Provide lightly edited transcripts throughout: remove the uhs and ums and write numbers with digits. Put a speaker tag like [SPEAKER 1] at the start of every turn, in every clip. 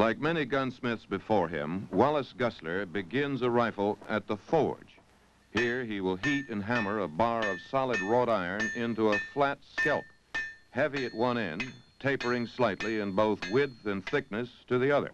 [SPEAKER 1] Like many gunsmiths before him, Wallace Gusler begins a rifle at the forge. Here he will heat and hammer a bar of solid wrought iron into a flat scalp, heavy at one end, tapering slightly in both width and thickness to the other.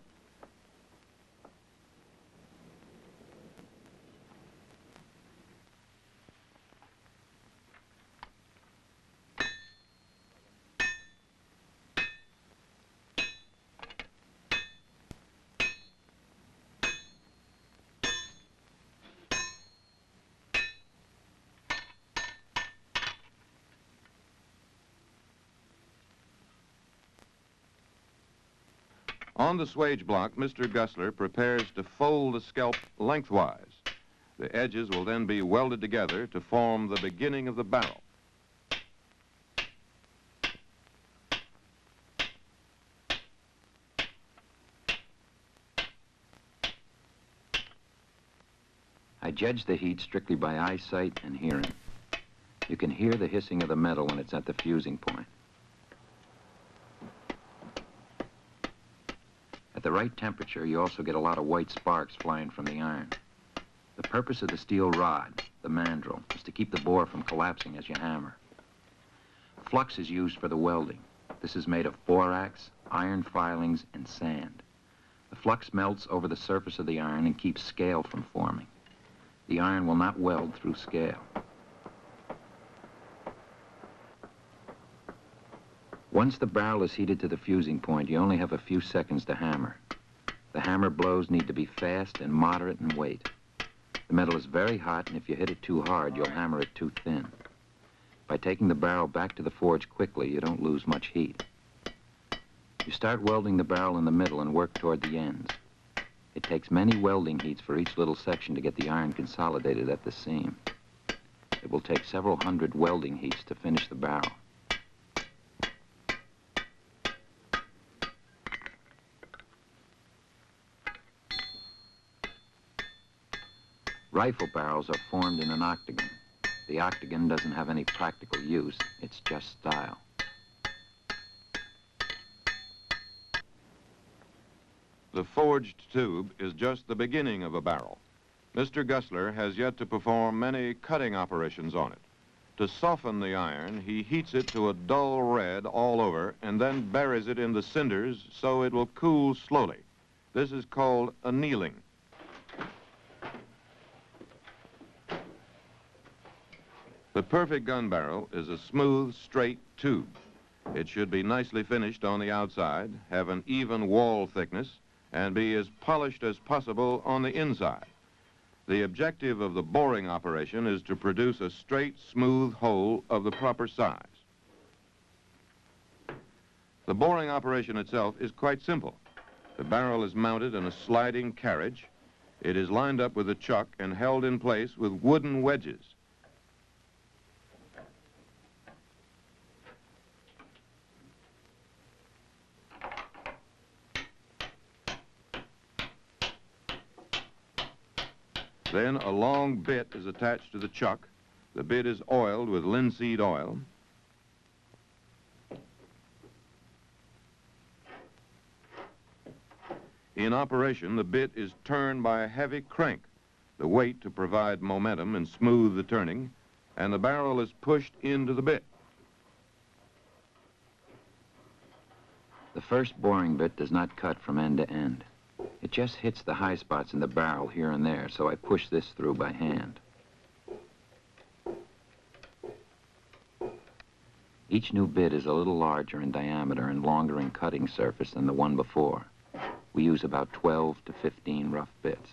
[SPEAKER 1] On the swage block, Mr. Gusler prepares to fold the scalp lengthwise. The edges will then be welded together to form the beginning of the barrel.
[SPEAKER 2] I judge the heat strictly by eyesight and hearing. You can hear the hissing of the metal when it's at the fusing point. At the right temperature, you also get a lot of white sparks flying from the iron. The purpose of the steel rod, the mandrel, is to keep the bore from collapsing as you hammer. Flux is used for the welding. This is made of borax, iron filings, and sand. The flux melts over the surface of the iron and keeps scale from forming. The iron will not weld through scale. Once the barrel is heated to the fusing point, you only have a few seconds to hammer. The hammer blows need to be fast and moderate in weight. The metal is very hot, and if you hit it too hard, you'll hammer it too thin. By taking the barrel back to the forge quickly, you don't lose much heat. You start welding the barrel in the middle and work toward the ends. It takes many welding heats for each little section to get the iron consolidated at the seam. It will take several hundred welding heats to finish the barrel. Rifle barrels are formed in an octagon. The octagon doesn't have any practical use, it's just style.
[SPEAKER 1] The forged tube is just the beginning of a barrel. Mr. Gusler has yet to perform many cutting operations on it. To soften the iron, he heats it to a dull red all over and then buries it in the cinders so it will cool slowly. This is called annealing. The perfect gun barrel is a smooth, straight tube. It should be nicely finished on the outside, have an even wall thickness, and be as polished as possible on the inside. The objective of the boring operation is to produce a straight, smooth hole of the proper size. The boring operation itself is quite simple. The barrel is mounted in a sliding carriage. It is lined up with a chuck and held in place with wooden wedges. Then a long bit is attached to the chuck. The bit is oiled with linseed oil. In operation, the bit is turned by a heavy crank, the weight to provide momentum and smooth the turning, and the barrel is pushed into the bit.
[SPEAKER 2] The first boring bit does not cut from end to end. It just hits the high spots in the barrel here and there, so I push this through by hand. Each new bit is a little larger in diameter and longer in cutting surface than the one before. We use about 12 to 15 rough bits.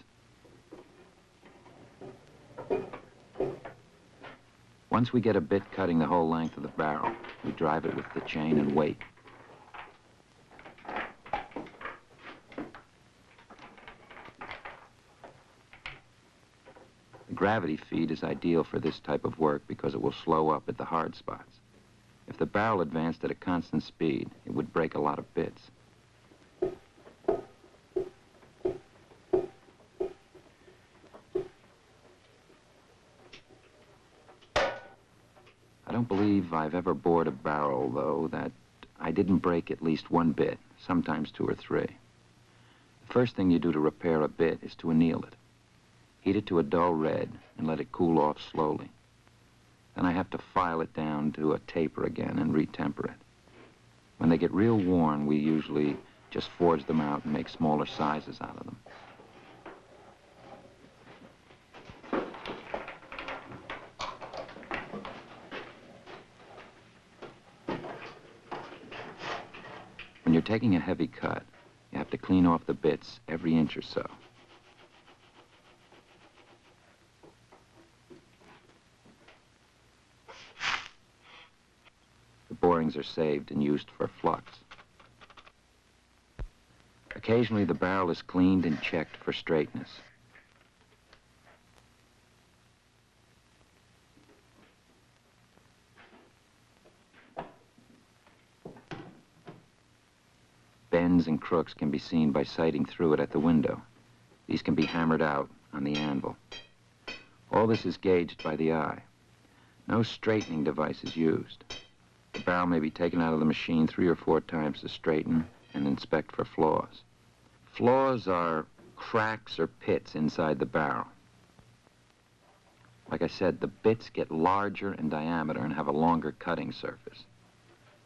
[SPEAKER 2] Once we get a bit cutting the whole length of the barrel, we drive it with the chain and weight. The gravity feed is ideal for this type of work because it will slow up at the hard spots. If the barrel advanced at a constant speed, it would break a lot of bits. I don't believe I've ever bored a barrel, though, that I didn't break at least one bit, sometimes two or three. First thing you do to repair a bit is to anneal it. Heat it to a dull red and let it cool off slowly. Then I have to file it down to a taper again and retemper it. When they get real worn, we usually just forge them out and make smaller sizes out of them. When you're taking a heavy cut, you have to clean off the bits every inch or so. The borings are saved and used for flux. Occasionally, the barrel is cleaned and checked for straightness. Bends and crooks can be seen by sighting through it at the window. These can be hammered out on the anvil. All this is gauged by the eye. No straightening device is used. The barrel may be taken out of the machine 3 or 4 times to straighten and inspect for flaws. Flaws are cracks or pits inside the barrel. Like I said, the bits get larger in diameter and have a longer cutting surface.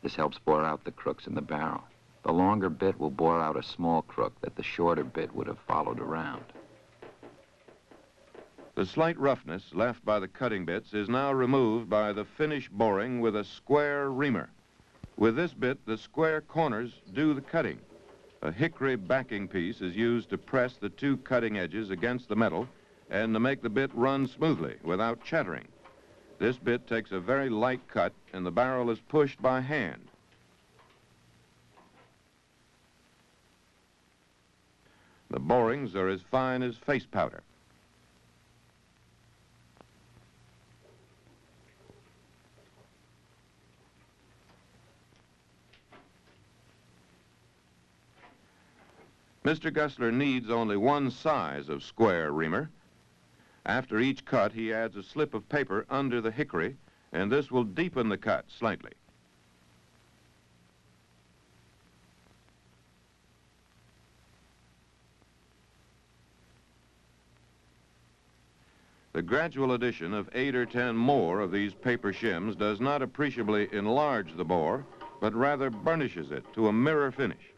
[SPEAKER 2] This helps bore out the crooks in the barrel. The longer bit will bore out a small crook that the shorter bit would have followed around.
[SPEAKER 1] The slight roughness left by the cutting bits is now removed by the finish boring with a square reamer. With this bit, the square corners do the cutting. A hickory backing piece is used to press the 2 cutting edges against the metal and to make the bit run smoothly without chattering. This bit takes a very light cut and the barrel is pushed by hand. The borings are as fine as face powder. Mr. Gessler needs only 1 size of square reamer. After each cut, he adds a slip of paper under the hickory, and this will deepen the cut slightly. The gradual addition of 8 or 10 more of these paper shims does not appreciably enlarge the bore, but rather burnishes it to a mirror finish.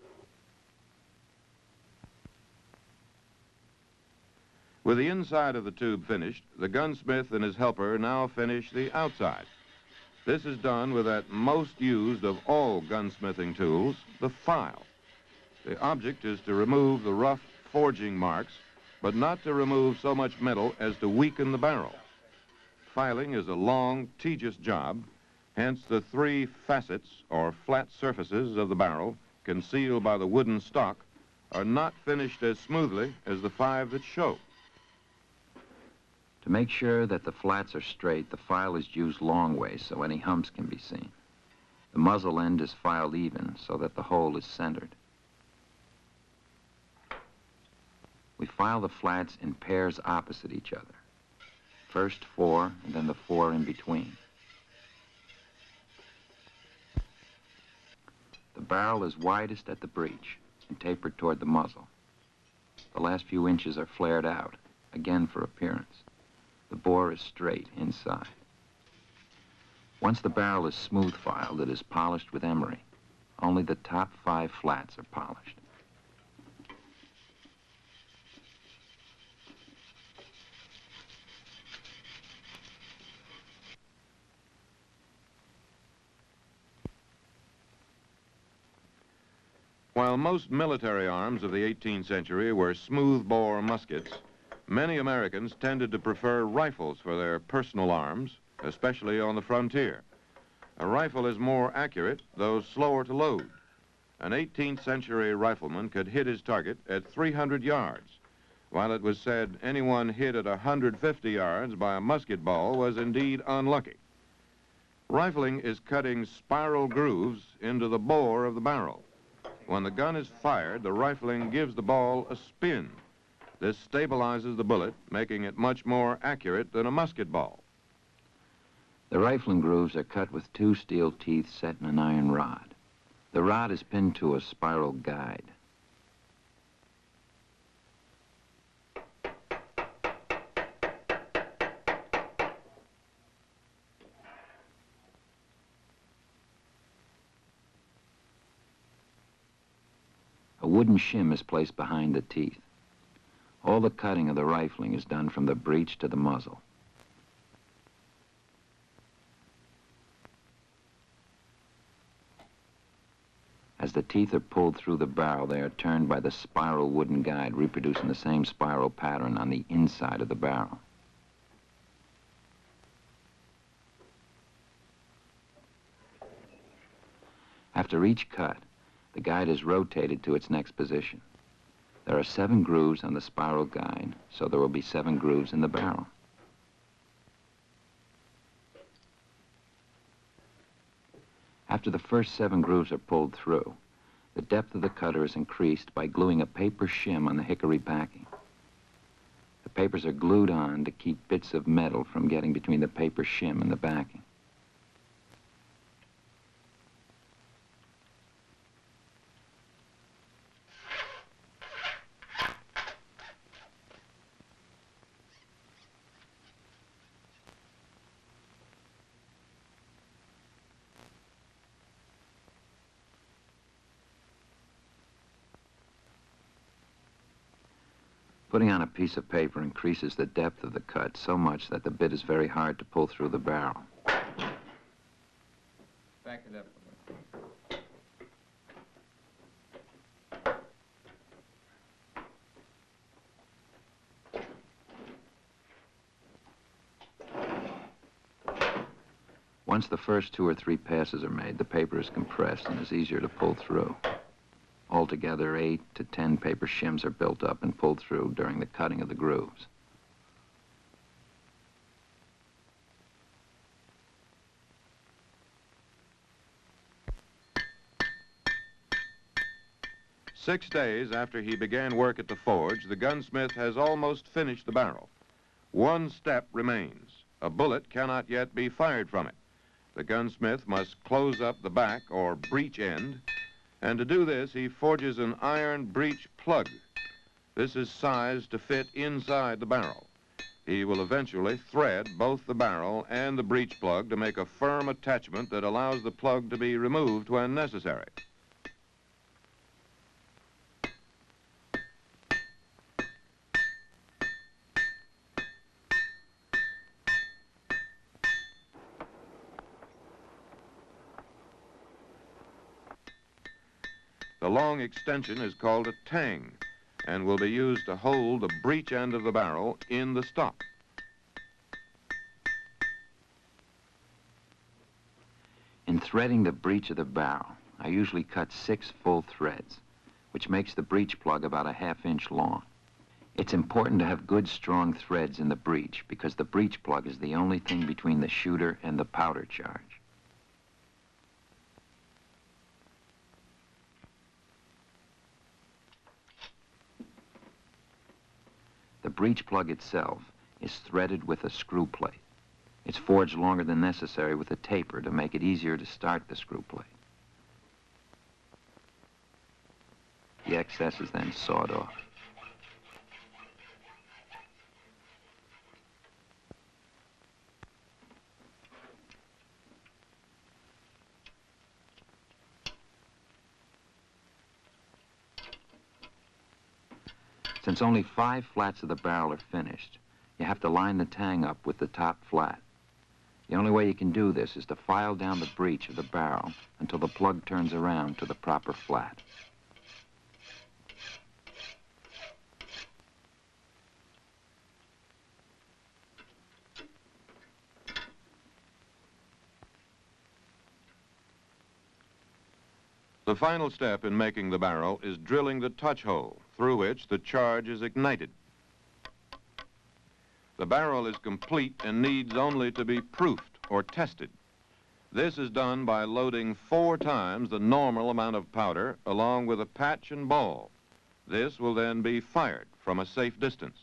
[SPEAKER 1] With the inside of the tube finished, the gunsmith and his helper now finish the outside. This is done with that most used of all gunsmithing tools, the file. The object is to remove the rough forging marks, but not to remove so much metal as to weaken the barrel. Filing is a long, tedious job, hence the 3 facets, or flat surfaces of the barrel, concealed by the wooden stock, are not finished as smoothly as the 5 that show.
[SPEAKER 2] To make sure that the flats are straight, the file is used long ways so any humps can be seen. The muzzle end is filed even so that the hole is centered. We file the flats in pairs opposite each other. First 4, and then the 4 in between. The barrel is widest at the breech and tapered toward the muzzle. The last few inches are flared out, again for appearance. The bore is straight inside. Once the barrel is smooth filed, it is polished with emery. Only the top 5 flats are polished.
[SPEAKER 1] While most military arms of the 18th century were smooth-bore muskets, many Americans tended to prefer rifles for their personal arms, especially on the frontier. A rifle is more accurate, though slower to load. An 18th century rifleman could hit his target at 300 yards, while it was said anyone hit at 150 yards by a musket ball was indeed unlucky. Rifling is cutting spiral grooves into the bore of the barrel. When the gun is fired, the rifling gives the ball a spin. This stabilizes the bullet, making it much more accurate than a musket ball.
[SPEAKER 2] The rifling grooves are cut with 2 steel teeth set in an iron rod. The rod is pinned to a spiral guide. wooden shim is placed behind the teeth. All the cutting of the rifling is done from the breech to the muzzle. As the teeth are pulled through the barrel, they are turned by the spiral wooden guide, reproducing the same spiral pattern on the inside of the barrel. After each cut, the guide is rotated to its next position. There are 7 grooves on the spiral guide, so there will be 7 grooves in the barrel. After the first 7 grooves are pulled through, the depth of the cutter is increased by gluing a paper shim on the hickory backing. The papers are glued on to keep bits of metal from getting between the paper shim and the backing. Putting on a piece of paper increases the depth of the cut so much that the bit is very hard to pull through the barrel.
[SPEAKER 3] Back it up a little.
[SPEAKER 2] Once the first 2 or 3 passes are made, the paper is compressed and is easier to pull through. Altogether, 8 to 10 paper shims are built up and pulled through during the cutting of the grooves.
[SPEAKER 1] Six days after he began work at the forge, the gunsmith has almost finished the barrel. One step remains. A bullet cannot yet be fired from it. The gunsmith must close up the back or breech end, and to do this, he forges an iron breech plug. This is sized to fit inside the barrel. He will eventually thread both the barrel and the breech plug to make a firm attachment that allows the plug to be removed when necessary. The long extension is called a tang and will be used to hold the breech end of the barrel in the stock.
[SPEAKER 2] In threading the breech of the barrel, I usually cut 6 full threads, which makes the breech plug about a ½ inch long. It's important to have good, strong threads in the breech because the breech plug is the only thing between the shooter and the powder charge. The breech plug itself is threaded with a screw plate. It's forged longer than necessary with a taper to make it easier to start the screw plate. The excess is then sawed off. Since only 5 flats of the barrel are finished, you have to line the tang up with the top flat. The only way you can do this is to file down the breech of the barrel until the plug turns around to the proper flat.
[SPEAKER 1] The final step in making the barrel is drilling the touch hole through which the charge is ignited. The barrel is complete and needs only to be proofed or tested. This is done by loading 4 times the normal amount of powder along with a patch and ball. This will then be fired from a safe distance.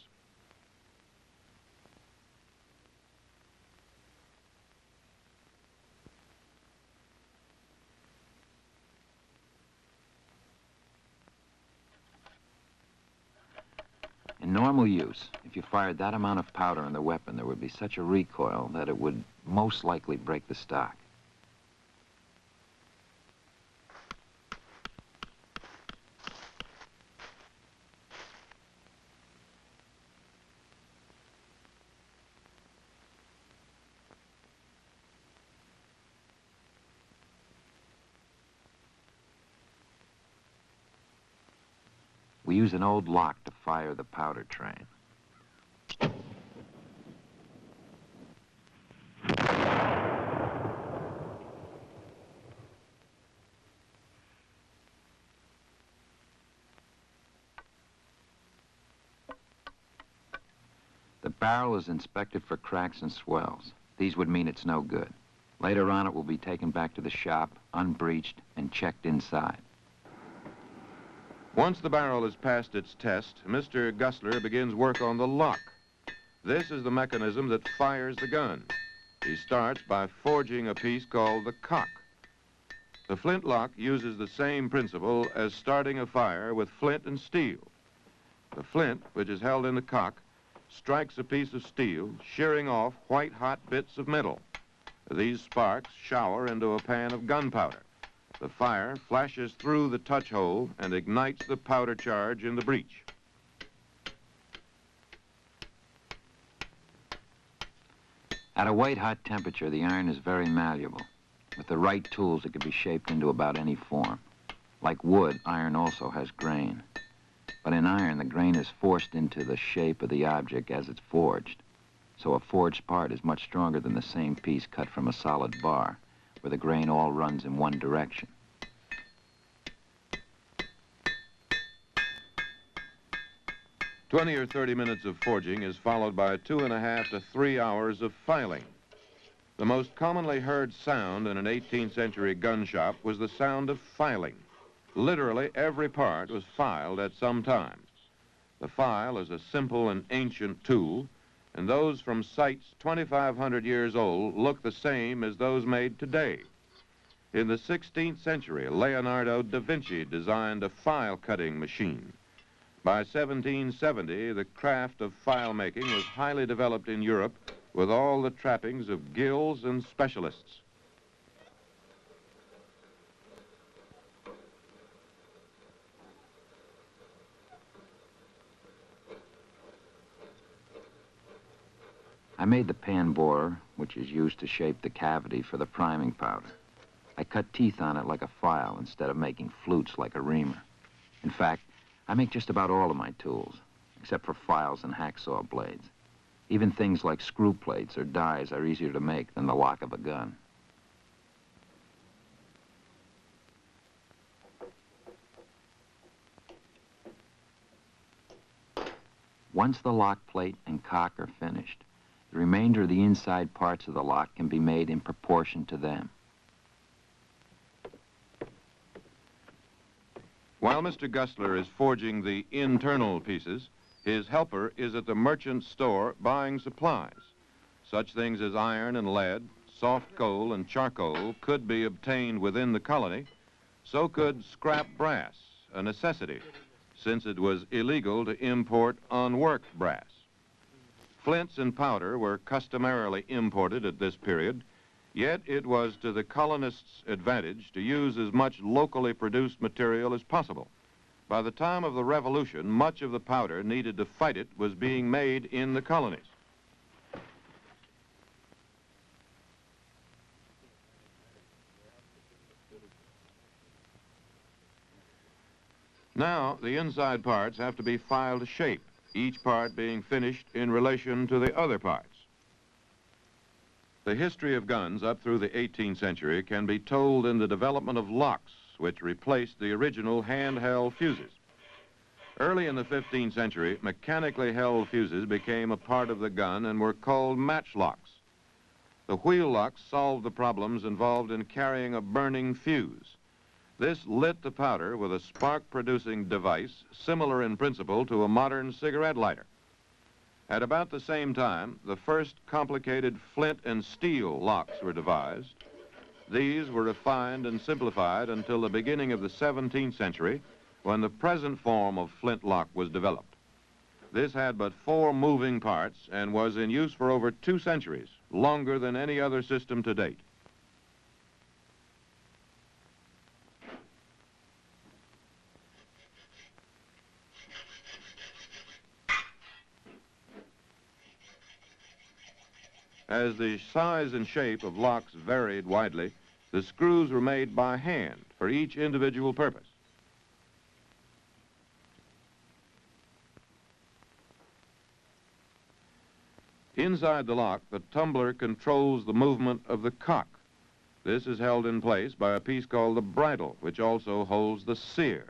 [SPEAKER 2] In normal use, if you fired that amount of powder in the weapon, there would be such a recoil that it would most likely break the stock. We use an old lock to fire the powder train. The barrel is inspected for cracks and swells. These would mean it's no good. Later on, it will be taken back to the shop, unbreeched, and checked inside.
[SPEAKER 1] Once the barrel has passed its test, Mr. Gusler begins work on the lock. This is the mechanism that fires the gun. He starts by forging a piece called the cock. The flint lock uses the same principle as starting a fire with flint and steel. The flint, which is held in the cock, strikes a piece of steel, shearing off white-hot bits of metal. These sparks shower into a pan of gunpowder. The fire flashes through the touch hole and ignites the powder charge in the breech.
[SPEAKER 2] At a white-hot temperature, the iron is very malleable. With the right tools, it can be shaped into about any form. Like wood, iron also has grain. But in iron, the grain is forced into the shape of the object as it's forged. So a forged part is much stronger than the same piece cut from a solid bar, where the grain all runs in one direction.
[SPEAKER 1] "20 or 30 minutes of forging is followed by 2.5 to 3 hours of filing. The most commonly heard sound in an 18th century gun shop was the sound of filing. Literally every part was filed at some time. The file is a simple and ancient tool, and those from sites 2,500 years old look the same as those made today. In the 16th century, Leonardo da Vinci designed a file-cutting machine. By 1770, the craft of file making was highly developed in Europe with all the trappings of guilds and specialists.
[SPEAKER 2] I made the pan borer, which is used to shape the cavity for the priming powder. I cut teeth on it like a file instead of making flutes like a reamer. In fact, I make just about all of my tools, except for files and hacksaw blades. Even things like screw plates or dies are easier to make than the lock of a gun. Once the lock plate and cock are finished, the remainder of the inside parts of the lock can be made in proportion to them.
[SPEAKER 1] While Mr. Gusler is forging the internal pieces, his helper is at the merchant store buying supplies. Such things as iron and lead, soft coal and charcoal could be obtained within the colony. So could scrap brass, a necessity, since it was illegal to import unworked brass. Flints and powder were customarily imported at this period, yet it was to the colonists' advantage to use as much locally produced material as possible. By the time of the Revolution, much of the powder needed to fight it was being made in the colonies. Now, the inside parts have to be filed to shape, each part being finished in relation to the other parts. The history of guns up through the 18th century can be told in the development of locks, which replaced the original handheld fuses. Early in the 15th century, mechanically held fuses became a part of the gun and were called matchlocks. The wheel locks solved the problems involved in carrying a burning fuse. This lit the powder with a spark-producing device similar in principle to a modern cigarette lighter. At about the same time, the first complicated flint and steel locks were devised. These were refined and simplified until the beginning of the 17th century, when the present form of flintlock was developed. This had but 4 moving parts and was in use for over 2 centuries, longer than any other system to date. As the size and shape of locks varied widely, the screws were made by hand for each individual purpose. Inside the lock, the tumbler controls the movement of the cock. This is held in place by a piece called the bridle, which also holds the sear.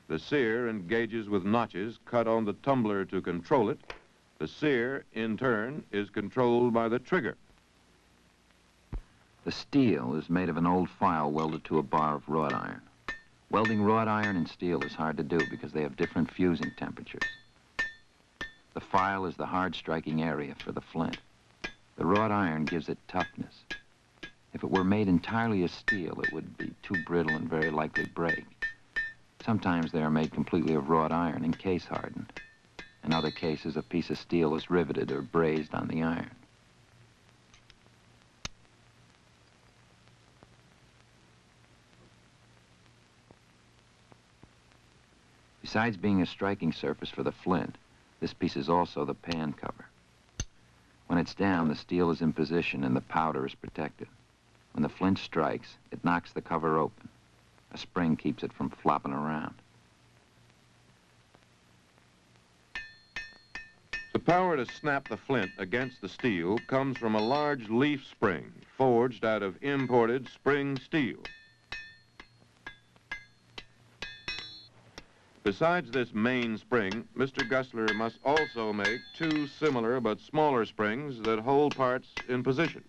[SPEAKER 1] The sear engages with notches cut on the tumbler to control it. The sear, in turn, is controlled by the trigger.
[SPEAKER 2] The steel is made of an old file welded to a bar of wrought iron. Welding wrought iron and steel is hard to do because they have different fusing temperatures. The file is the hard striking area for the flint. The wrought iron gives it toughness. If it were made entirely of steel, it would be too brittle and very likely break. Sometimes they are made completely of wrought iron and case hardened. In other cases, a piece of steel is riveted or brazed on the iron. Besides being a striking surface for the flint, this piece is also the pan cover. When it's down, the steel is in position and the powder is protected. When the flint strikes, it knocks the cover open. A spring keeps it from flopping around.
[SPEAKER 1] The power to snap the flint against the steel comes from a large leaf spring forged out of imported spring steel. Besides this main spring, Mr. Gusler must also make two similar but smaller springs that hold parts in position.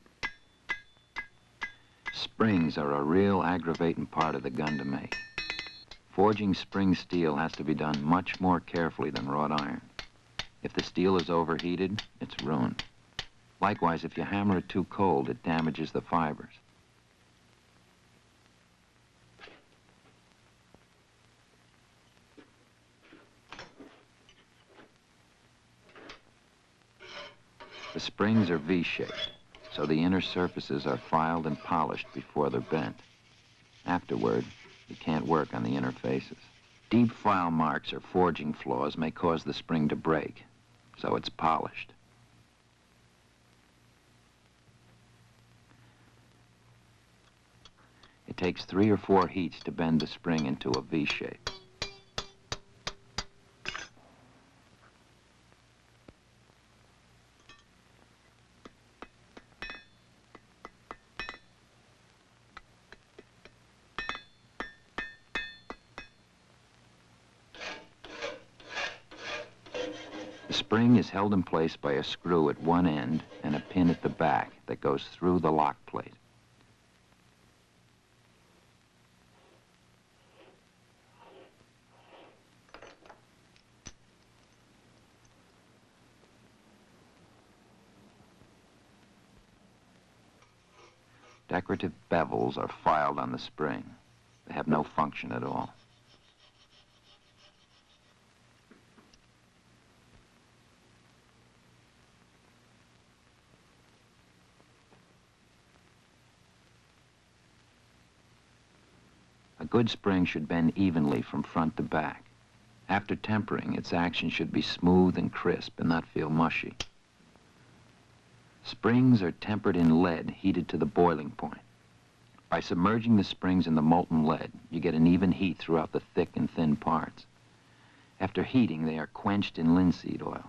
[SPEAKER 2] Springs are a real aggravating part of the gun to make. Forging spring steel has to be done much more carefully than wrought iron. If the steel is overheated, it's ruined. Likewise, if you hammer it too cold, it damages the fibers. The springs are V-shaped, so the inner surfaces are filed and polished before they're bent. Afterward, you can't work on the inner faces. Deep file marks or forging flaws may cause the spring to break, so it's polished. It takes 3 or 4 heats to bend the spring into a V shape. The spring is held in place by a screw at one end and a pin at the back that goes through the lock plate. Decorative bevels are filed on the spring. They have no function at all. A good spring should bend evenly from front to back. After tempering, its action should be smooth and crisp and not feel mushy. Springs are tempered in lead heated to the boiling point. By submerging the springs in the molten lead, you get an even heat throughout the thick and thin parts. After heating, they are quenched in linseed oil.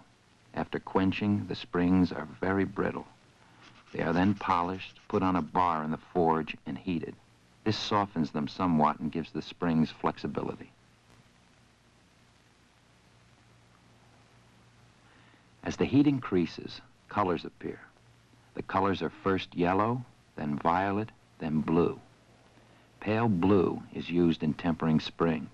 [SPEAKER 2] After quenching, the springs are very brittle. They are then polished, put on a bar in the forge, and heated. This softens them somewhat and gives the springs flexibility. As the heat increases, colors appear. The colors are first yellow, then violet, then blue. Pale blue is used in tempering springs.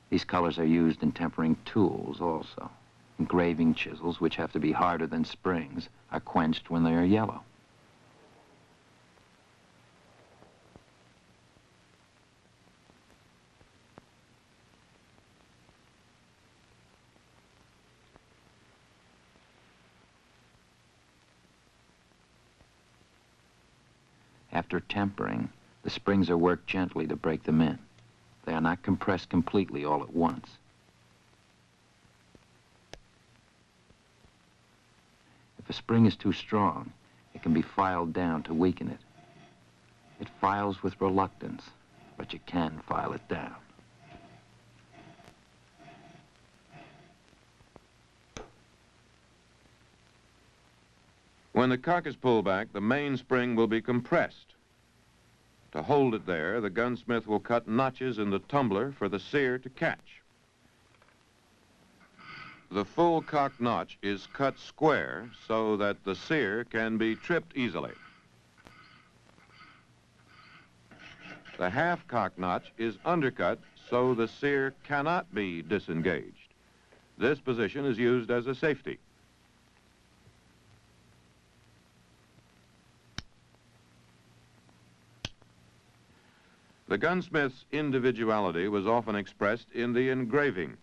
[SPEAKER 2] These colors are used in tempering tools also. Engraving chisels, which have to be harder than springs, are quenched when they are yellow. After tempering, the springs are worked gently to break them in. They are not compressed completely all at once. If a spring is too strong, it can be filed down to weaken it. It files with reluctance, but you can file it down.
[SPEAKER 1] When the cock is pulled back, the mainspring will be compressed. To hold it there, the gunsmith will cut notches in the tumbler for the sear to catch. The full cock notch is cut square so that the sear can be tripped easily. The half cock notch is undercut so the sear cannot be disengaged. This position is used as a safety. The gunsmith's individuality was often expressed in the engraving.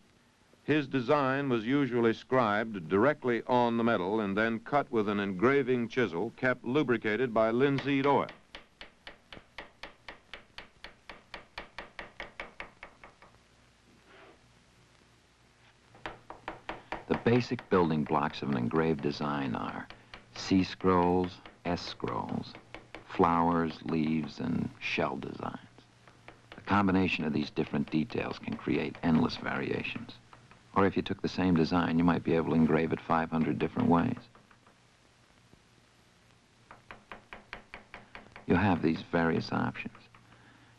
[SPEAKER 1] His design was usually scribed directly on the metal and then cut with an engraving chisel kept lubricated by linseed oil.
[SPEAKER 2] The basic building blocks of an engraved design are C scrolls, S scrolls, flowers, leaves, and shell designs. A combination of these different details can create endless variations. Or if you took the same design, you might be able to engrave it 500 different ways. You have these various options.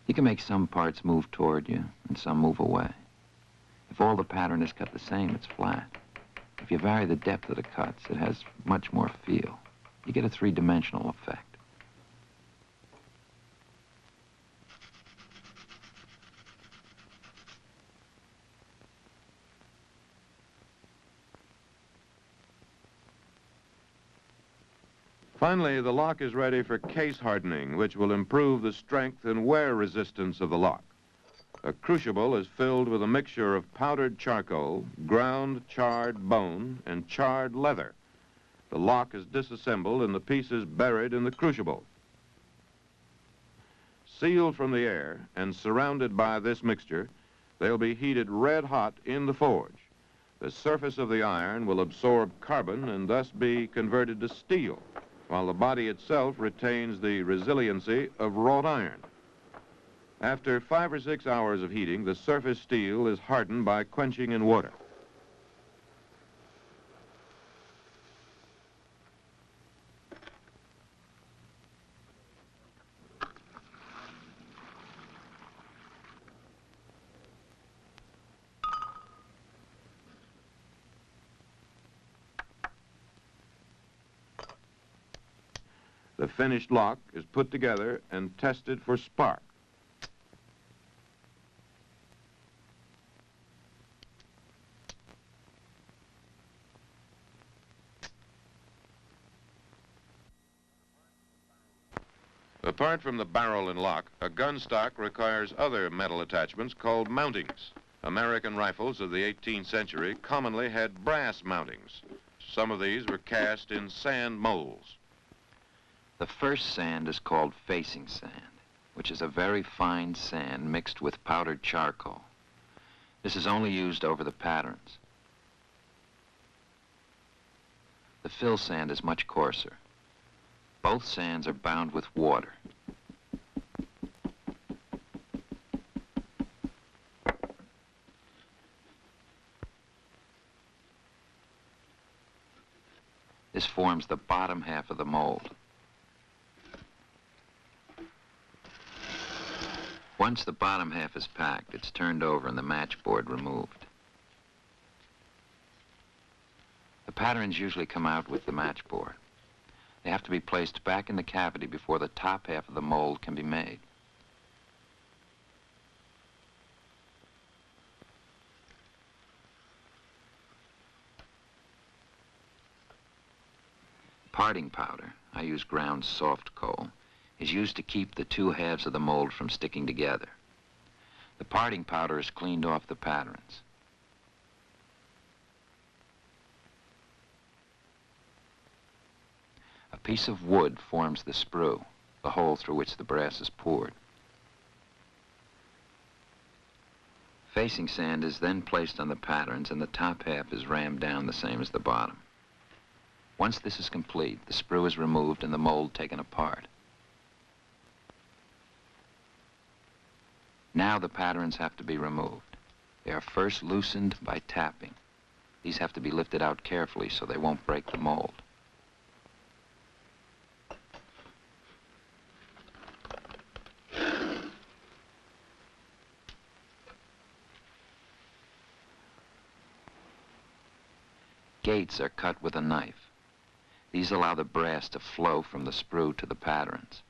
[SPEAKER 2] You can make some parts move toward you and some move away. If all the pattern is cut the same, it's flat. If you vary the depth of the cuts, it has much more feel. You get a three-dimensional effect.
[SPEAKER 1] Finally, the lock is ready for case hardening, which will improve the strength and wear resistance of the lock. A crucible is filled with a mixture of powdered charcoal, ground charred bone, and charred leather. The lock is disassembled and the pieces buried in the crucible. Sealed from the air and surrounded by this mixture, they'll be heated red hot in the forge. The surface of the iron will absorb carbon and thus be converted to steel, while the body itself retains the resiliency of wrought iron. After 5 or 6 hours of heating, the surface steel is hardened by quenching in water. The finished lock is put together and tested for spark. Apart from the barrel and lock, a gun stock requires other metal attachments called mountings. American rifles of the 18th century commonly had brass mountings. Some of these were cast in sand molds.
[SPEAKER 2] The first sand is called facing sand, which is a very fine sand mixed with powdered charcoal. This is only used over the patterns. The fill sand is much coarser. Both sands are bound with water. This forms the bottom half of the mold. Once the bottom half is packed, it's turned over and the matchboard removed. The patterns usually come out with the matchboard. They have to be placed back in the cavity before the top half of the mold can be made. Parting powder, I use ground soft coal, is used to keep the two halves of the mold from sticking together. The parting powder is cleaned off the patterns. A piece of wood forms the sprue, the hole through which the brass is poured. Facing sand is then placed on the patterns and the top half is rammed down the same as the bottom. Once this is complete, the sprue is removed and the mold taken apart. Now the patterns have to be removed. They are first loosened by tapping. These have to be lifted out carefully so they won't break the mold. Gates are cut with a knife. These allow the brass to flow from the sprue to the patterns.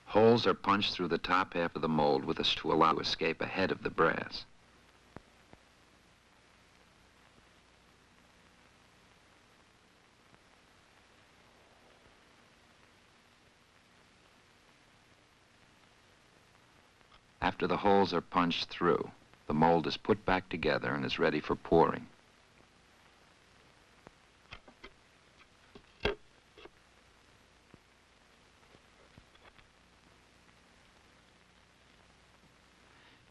[SPEAKER 2] Holes are punched through the top half of the mold with a to allow escape ahead of the brass. After the holes are punched through, the mold is put back together and is ready for pouring.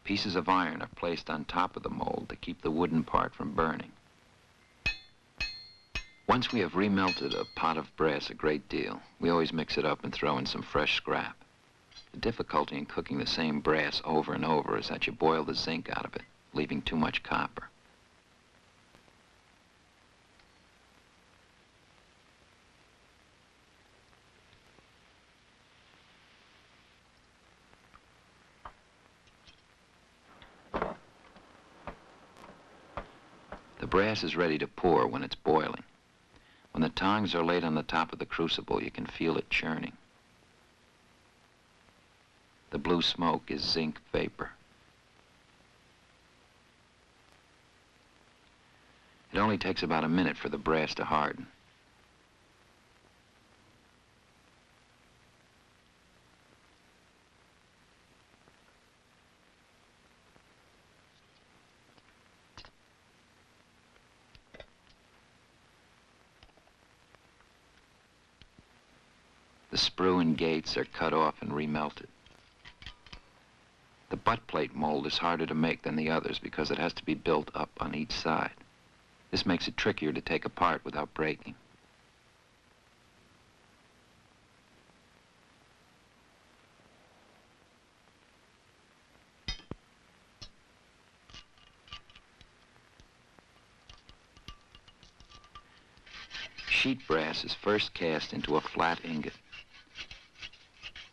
[SPEAKER 2] Pieces of iron are placed on top of the mold to keep the wooden part from burning. Once we have remelted a pot of brass a great deal, we always mix it up and throw in some fresh scrap. The difficulty in cooking the same brass over and over is that you boil the zinc out of it, leaving too much copper. The brass is ready to pour when it's boiling. When the tongs are laid on the top of the crucible, you can feel it churning. The blue smoke is zinc vapor. It only takes about a minute for the brass to harden. The sprue and gates are cut off and remelted. The butt plate mold is harder to make than the others because it has to be built up on each side. This makes it trickier to take apart without breaking. Sheet brass is first cast into a flat ingot.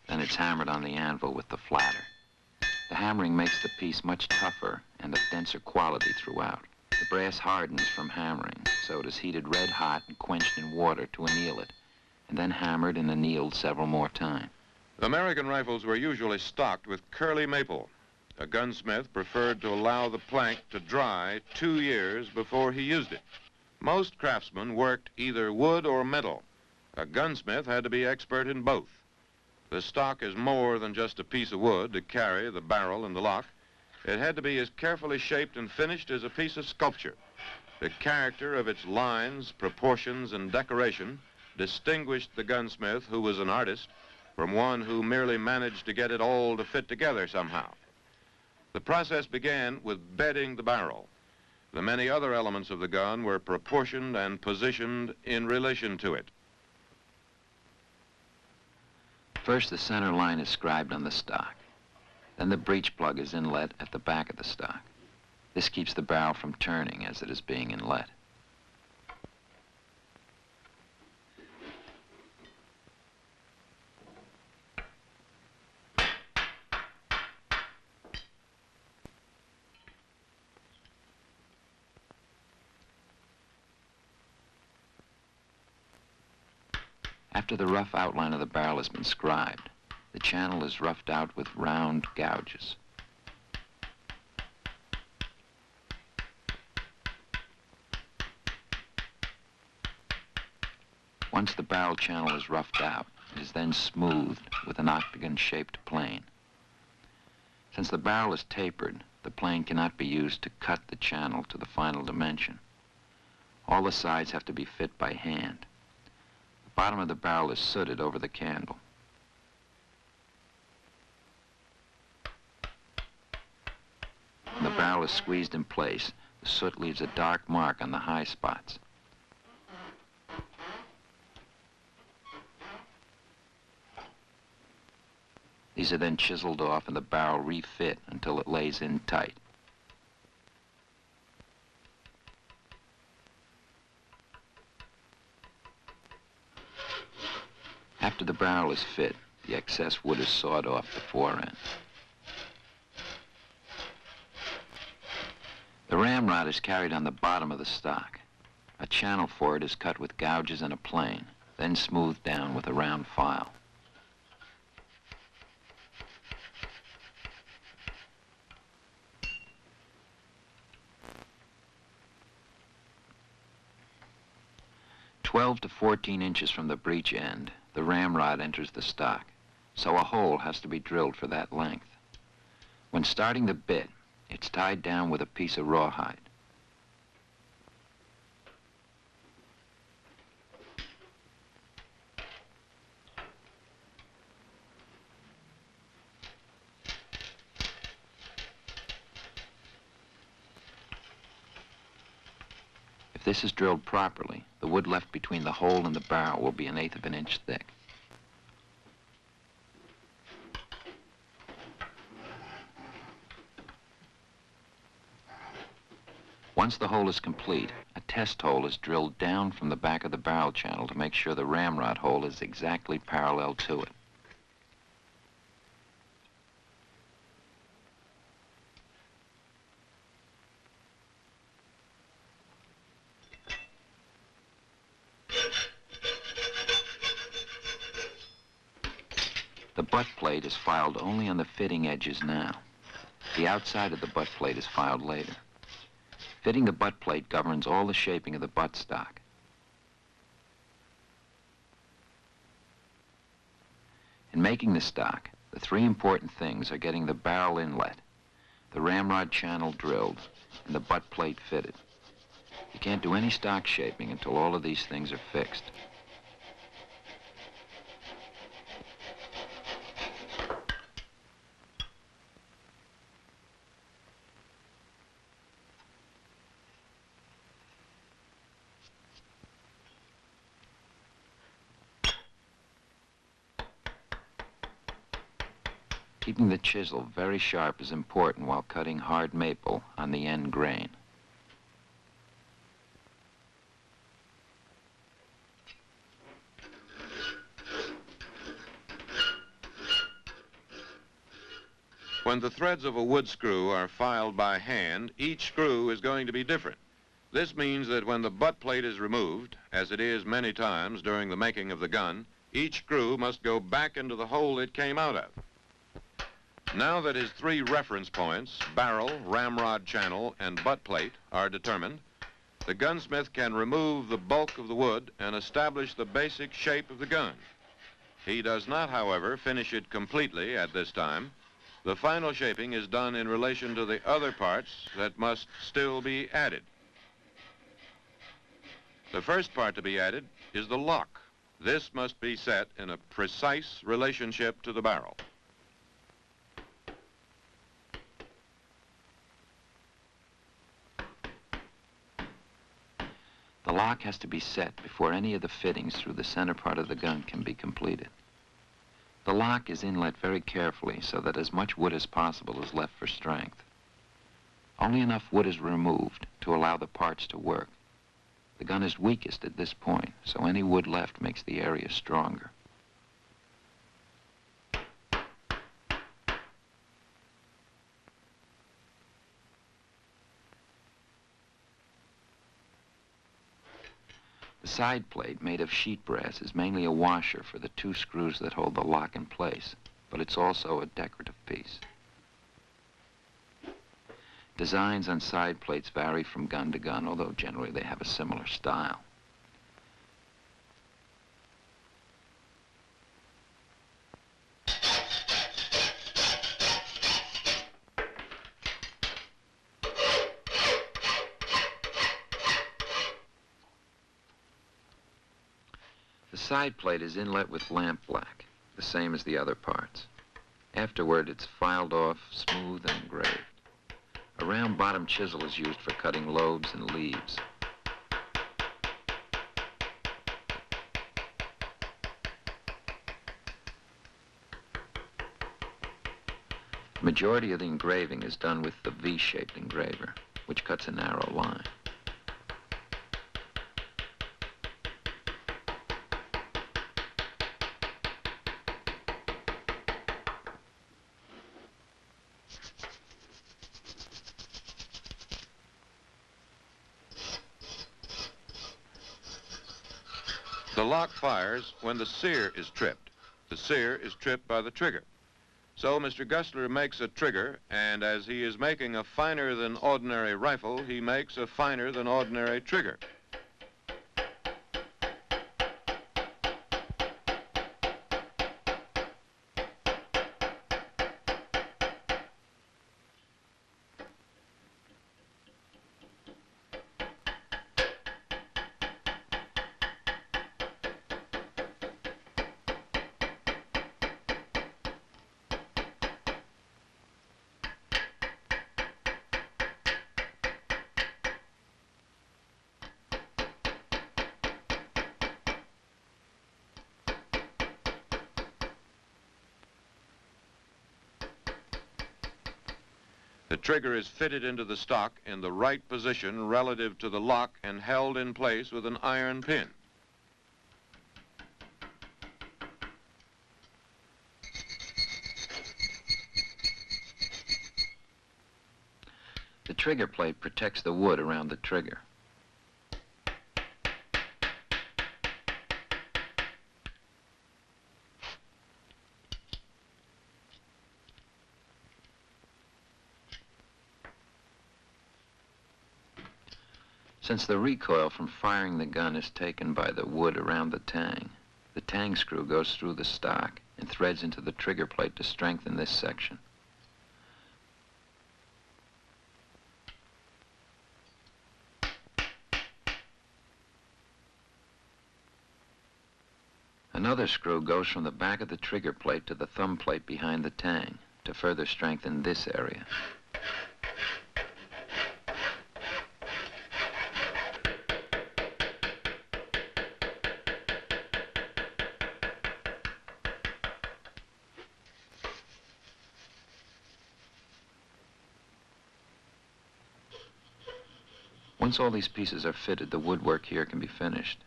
[SPEAKER 2] Then it's hammered on the anvil with the flatter. The hammering makes the piece much tougher and of denser quality throughout. The brass hardens from hammering, so it is heated red hot and quenched in water to anneal it, and then hammered and annealed several more times.
[SPEAKER 1] American rifles were usually stocked with curly maple. A gunsmith preferred to allow the plank to dry 2 years before he used it. Most craftsmen worked either wood or metal. A gunsmith had to be expert in both. The stock is more than just a piece of wood to carry the barrel and the lock. It had to be as carefully shaped and finished as a piece of sculpture. The character of its lines, proportions, and decoration distinguished the gunsmith, who was an artist, from one who merely managed to get it all to fit together somehow. The process began with bedding the barrel. The many other elements of the gun were proportioned and positioned in relation to it.
[SPEAKER 2] First, the center line is scribed on the stock. Then the breech plug is inlet at the back of the stock. This keeps the barrel from turning as it is being inlet. After the rough outline of the barrel has been scribed, the channel is roughed out with round gouges. Once the barrel channel is roughed out, it is then smoothed with an octagon-shaped plane. Since the barrel is tapered, the plane cannot be used to cut the channel to the final dimension. All the sides have to be fit by hand. The bottom of the barrel is sooted over the candle. When the barrel is squeezed in place, the soot leaves a dark mark on the high spots. These are then chiseled off and the barrel refit until it lays in tight. After the barrel is fit, the excess wood is sawed off the fore end. ramrod is carried on the bottom of the stock. A channel for it is cut with gouges and a plane, then smoothed down with a round file. "12 to 14 inches from the breech end, the ramrod enters the stock, so a hole has to be drilled for that length. When starting the bit, it's tied down with a piece of rawhide. If this is drilled properly, the wood left between the hole and the barrel will be 1/8 of an inch thick. Once the hole is complete, a test hole is drilled down from the back of the barrel channel to make sure the ramrod hole is exactly parallel to it. The butt plate is filed only on the fitting edges now. The outside of the butt plate is filed later. Fitting the butt plate governs all the shaping of the butt stock. In making the stock, the 3 important things are getting the barrel inlet, the ramrod channel drilled, and the butt plate fitted. You can't do any stock shaping until all of these things are fixed. Keeping the chisel very sharp is important while cutting hard maple on the end grain.
[SPEAKER 1] When the threads of a wood screw are filed by hand, each screw is going to be different. This means that when the butt plate is removed, as it is many times during the making of the gun, each screw must go back into the hole it came out of. Now that his 3 reference points, barrel, ramrod channel, and butt plate, are determined, the gunsmith can remove the bulk of the wood and establish the basic shape of the gun. He does not, however, finish it completely at this time. The final shaping is done in relation to the other parts that must still be added. The first part to be added is the lock. This must be set in a precise relationship to the barrel.
[SPEAKER 2] The lock has to be set before any of the fittings through the center part of the gun can be completed. The lock is inlet very carefully so that as much wood as possible is left for strength. Only enough wood is removed to allow the parts to work. The gun is weakest at this point, so any wood left makes the area stronger. The side plate, made of sheet brass, is mainly a washer for the 2 screws that hold the lock in place, but it's also a decorative piece. Designs on side plates vary from gun to gun, although generally they have a similar style. The side plate is inlet with lamp black, the same as the other parts. Afterward, it's filed off, smooth, and engraved. A round bottom chisel is used for cutting lobes and leaves. The majority of the engraving is done with the V-shaped engraver, which cuts a narrow line.
[SPEAKER 1] The lock fires when the sear is tripped. The sear is tripped by the trigger. So Mr. Gustler makes a trigger, and as he is making a finer than ordinary rifle, he makes a finer than ordinary trigger. The trigger is fitted into the stock in the right position relative to the lock and held in place with an iron pin.
[SPEAKER 2] The trigger plate protects the wood around the trigger. Since the recoil from firing the gun is taken by the wood around the tang screw goes through the stock and threads into the trigger plate to strengthen this section. Another screw goes from the back of the trigger plate to the thumb plate behind the tang to further strengthen this area. Once all these pieces are fitted, the woodwork here can be finished.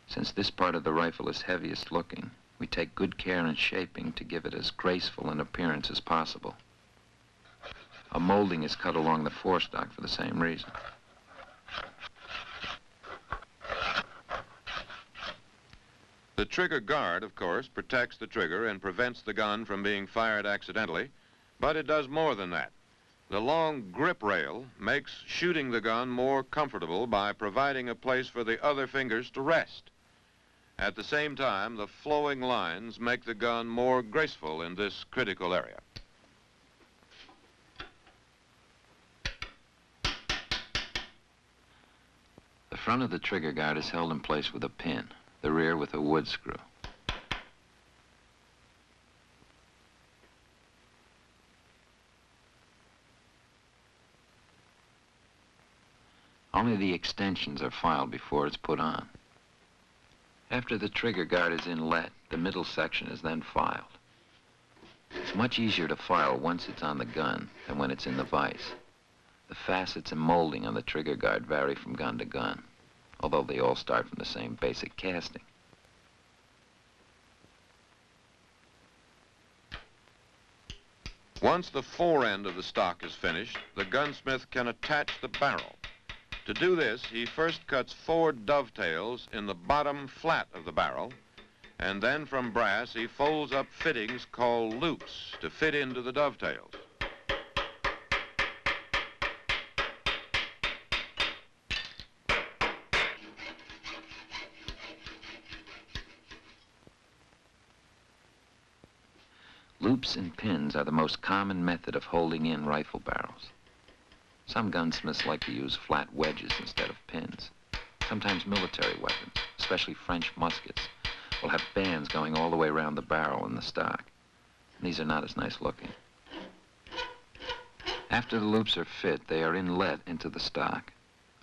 [SPEAKER 2] Since this part of the rifle is heaviest looking, we take good care in shaping to give it as graceful an appearance as possible. A molding is cut along the forestock for the same reason.
[SPEAKER 1] The trigger guard, of course, protects the trigger and prevents the gun from being fired accidentally, but it does more than that. The long grip rail makes shooting the gun more comfortable by providing a place for the other fingers to rest. At the same time, the flowing lines make the gun more graceful in this critical area.
[SPEAKER 2] The front of the trigger guard is held in place with a pin, the rear with a wood screw. Only the extensions are filed before it's put on. After the trigger guard is inlet, the middle section is then filed. It's much easier to file once it's on the gun than when it's in the vise. The facets and molding on the trigger guard vary from gun to gun, although they all start from the same basic casting.
[SPEAKER 1] Once the fore end of the stock is finished, the gunsmith can attach the barrel. To do this, he first cuts 4 dovetails in the bottom flat of the barrel, and then from brass he folds up fittings called loops to fit into the dovetails.
[SPEAKER 2] Loops and pins are the most common method of holding in rifle barrels. Some gunsmiths like to use flat wedges instead of pins. Sometimes military weapons, especially French muskets, will have bands going all the way around the barrel and the stock. And these are not as nice looking. After the loops are fit, they are inlet into the stock.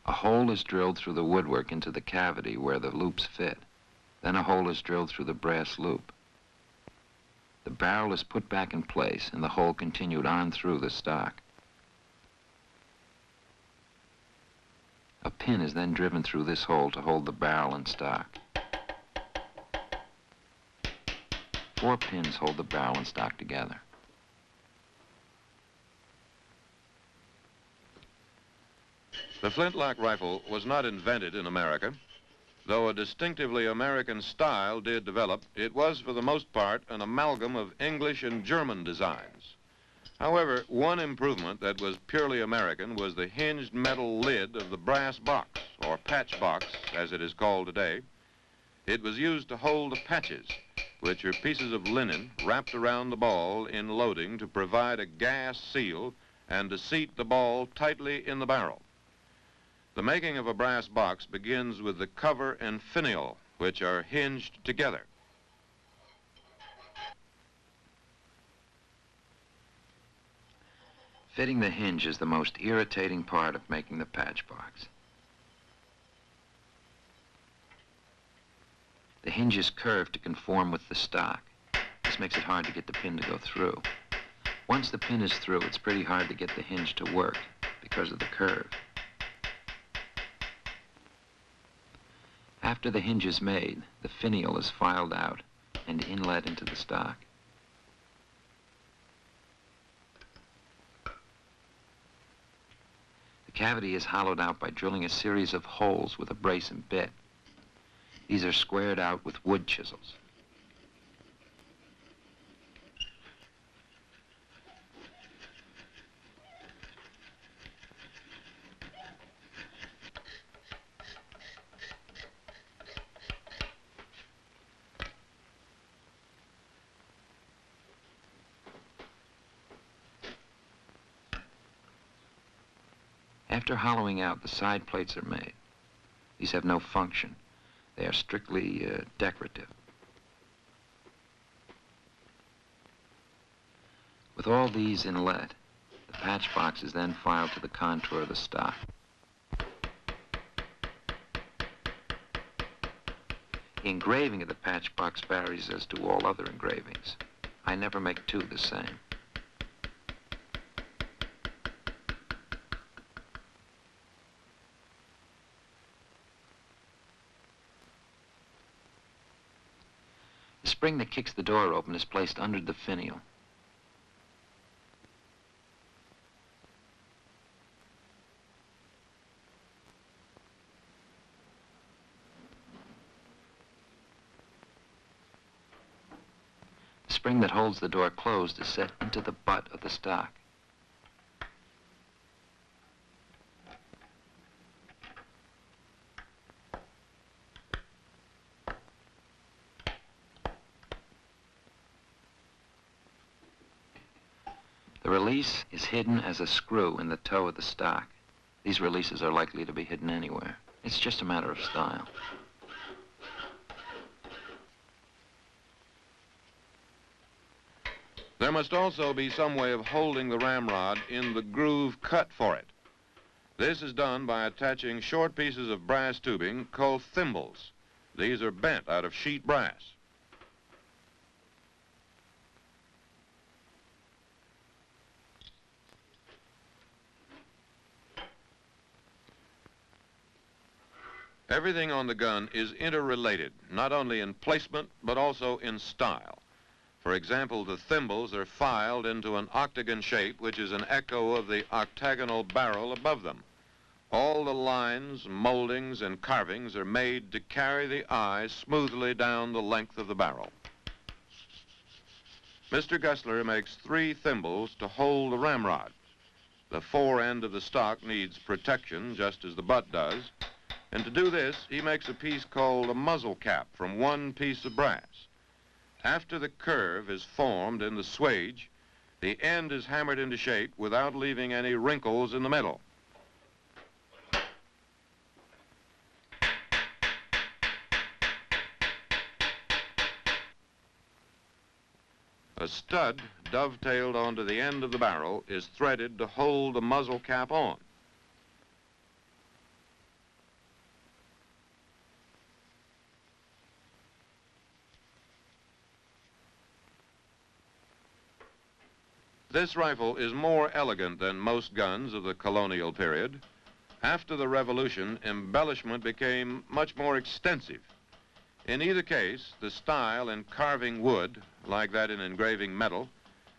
[SPEAKER 2] A hole is drilled through the woodwork into the cavity where the loops fit. Then a hole is drilled through the brass loop. The barrel is put back in place and the hole continued on through the stock. A pin is then driven through this hole to hold the barrel and stock. 4 pins hold the barrel and stock together.
[SPEAKER 1] The flintlock rifle was not invented in America. Though a distinctively American style did develop, it was for the most part an amalgam of English and German designs. However, one improvement that was purely American was the hinged metal lid of the brass box, or patch box, as it is called today. It was used to hold the patches, which are pieces of linen wrapped around the ball in loading to provide a gas seal and to seat the ball tightly in the barrel. The making of a brass box begins with the cover and finial, which are hinged together.
[SPEAKER 2] Fitting the hinge is the most irritating part of making the patch box. The hinge is curved to conform with the stock. This makes it hard to get the pin to go through. Once the pin is through, it's pretty hard to get the hinge to work because of the curve. After the hinge is made, the finial is filed out and inlet into the stock. The cavity is hollowed out by drilling a series of holes with a brace and bit. These are squared out with wood chisels. After hollowing out, the side plates are made. These have no function. They are strictly decorative. With all these inlet, the patch box is then filed to the contour of the stock. The engraving of the patch box varies as do all other engravings. I never make two the same. The spring that kicks the door open is placed under the finial. The spring that holds the door closed is set into the butt of the stock. The release is hidden as a screw in the toe of the stock. These releases are likely to be hidden anywhere. It's just a matter of style.
[SPEAKER 1] There must also be some way of holding the ramrod in the groove cut for it. This is done by attaching short pieces of brass tubing called thimbles. These are bent out of sheet brass. Everything on the gun is interrelated, not only in placement, but also in style. For example, the thimbles are filed into an octagon shape, which is an echo of the octagonal barrel above them. All the lines, moldings, and carvings are made to carry the eye smoothly down the length of the barrel. Mr. Gessler makes 3 thimbles to hold the ramrod. The fore end of the stock needs protection, just as the butt does. And to do this, he makes a piece called a muzzle cap from one piece of brass. After the curve is formed in the swage, the end is hammered into shape without leaving any wrinkles in the middle. A stud dovetailed onto the end of the barrel is threaded to hold the muzzle cap on. This rifle is more elegant than most guns of the colonial period. After the Revolution, embellishment became much more extensive. In either case, the style in carving wood, like that in engraving metal,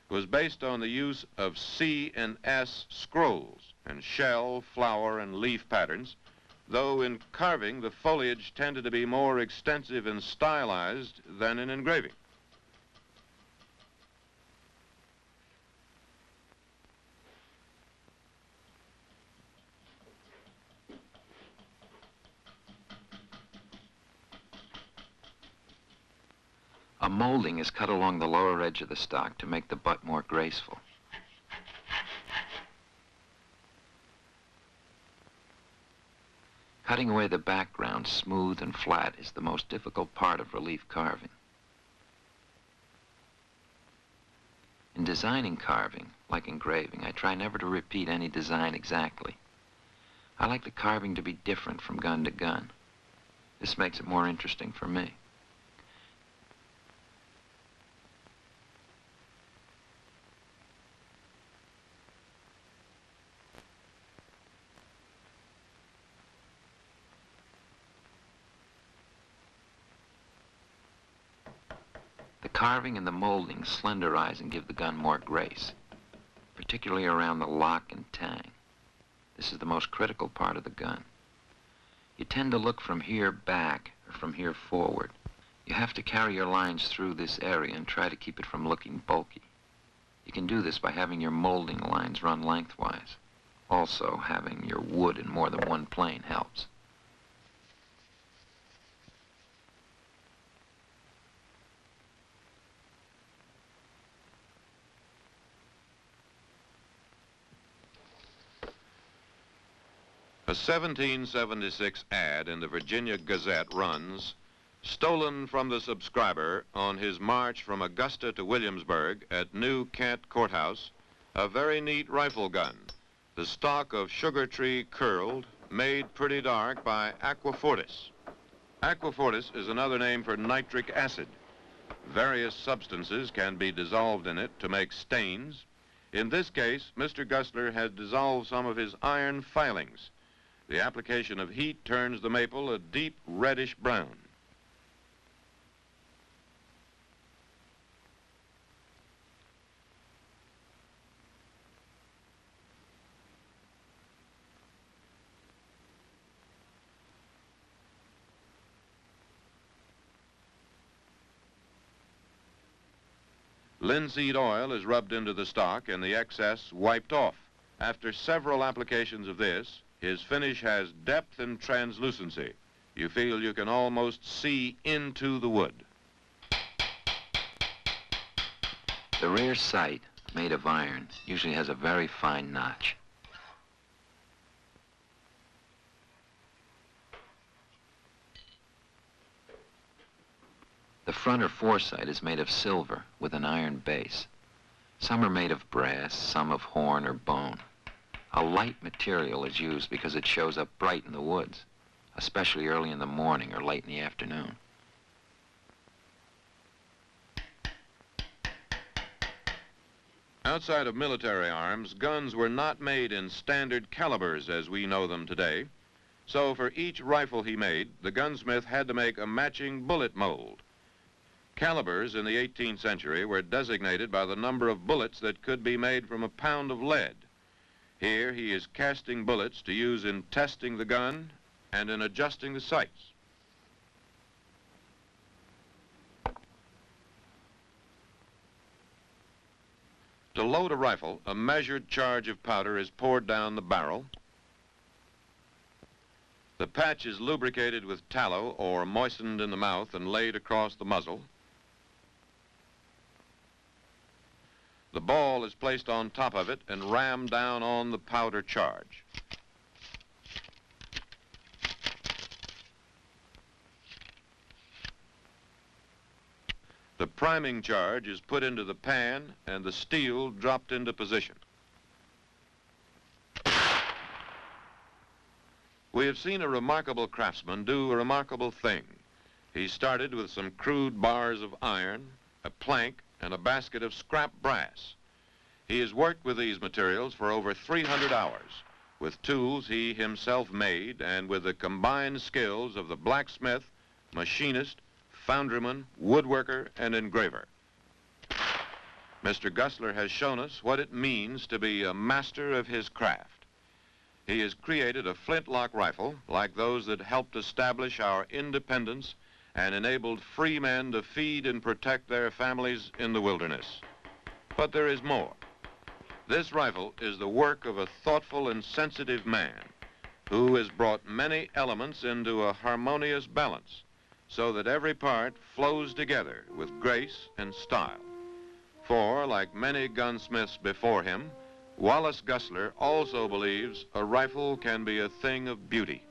[SPEAKER 1] was based on the use of C and S scrolls and shell, flower, and leaf patterns, though in carving the foliage tended to be more extensive and stylized than in engraving.
[SPEAKER 2] A molding is cut along the lower edge of the stock to make the butt more graceful. Cutting away the background smooth and flat is the most difficult part of relief carving. In designing carving, like engraving, I try never to repeat any design exactly. I like the carving to be different from gun to gun. This makes it more interesting for me. The carving and the molding slenderize and give the gun more grace, particularly around the lock and tang. This is the most critical part of the gun. You tend to look from here back or from here forward. You have to carry your lines through this area and try to keep it from looking bulky. You can do this by having your molding lines run lengthwise. Also, having your wood in more than one plane helps.
[SPEAKER 1] A 1776 ad in the Virginia Gazette runs, "Stolen from the subscriber on his march from Augusta to Williamsburg at New Kent Courthouse, a very neat rifle gun, the stock of sugar tree curled, made pretty dark by Aquafortis." Aquafortis is another name for nitric acid. Various substances can be dissolved in it to make stains. In this case, Mr. Gustler had dissolved some of his iron filings. The application of heat turns the maple a deep reddish brown. Linseed oil is rubbed into the stock and the excess wiped off. After several applications of this, his finish has depth and translucency. You feel you can almost see into the wood.
[SPEAKER 2] The rear sight, made of iron, usually has a very fine notch. The front or foresight is made of silver with an iron base. Some are made of brass, some of horn or bone. A light material is used because it shows up bright in the woods, especially early in the morning or late in the afternoon.
[SPEAKER 1] Outside of military arms, guns were not made in standard calibers as we know them today. So for each rifle he made, the gunsmith had to make a matching bullet mold. Calibers in the 18th century were designated by the number of bullets that could be made from a pound of lead. Here he is casting bullets to use in testing the gun and in adjusting the sights. To load a rifle, a measured charge of powder is poured down the barrel. The patch is lubricated with tallow or moistened in the mouth and laid across the muzzle. The ball is placed on top of it and rammed down on the powder charge. The priming charge is put into the pan and the steel dropped into position. We have seen a remarkable craftsman do a remarkable thing. He started with some crude bars of iron, a plank, and a basket of scrap brass. He has worked with these materials for over 300 hours, with tools he himself made and with the combined skills of the blacksmith, machinist, foundryman, woodworker, and engraver. Mr. Gustler has shown us what it means to be a master of his craft. He has created a flintlock rifle like those that helped establish our independence and enabled free men to feed and protect their families in the wilderness. But there is more. This rifle is the work of a thoughtful and sensitive man who has brought many elements into a harmonious balance so that every part flows together with grace and style. For, like many gunsmiths before him, Wallace Gusler also believes a rifle can be a thing of beauty.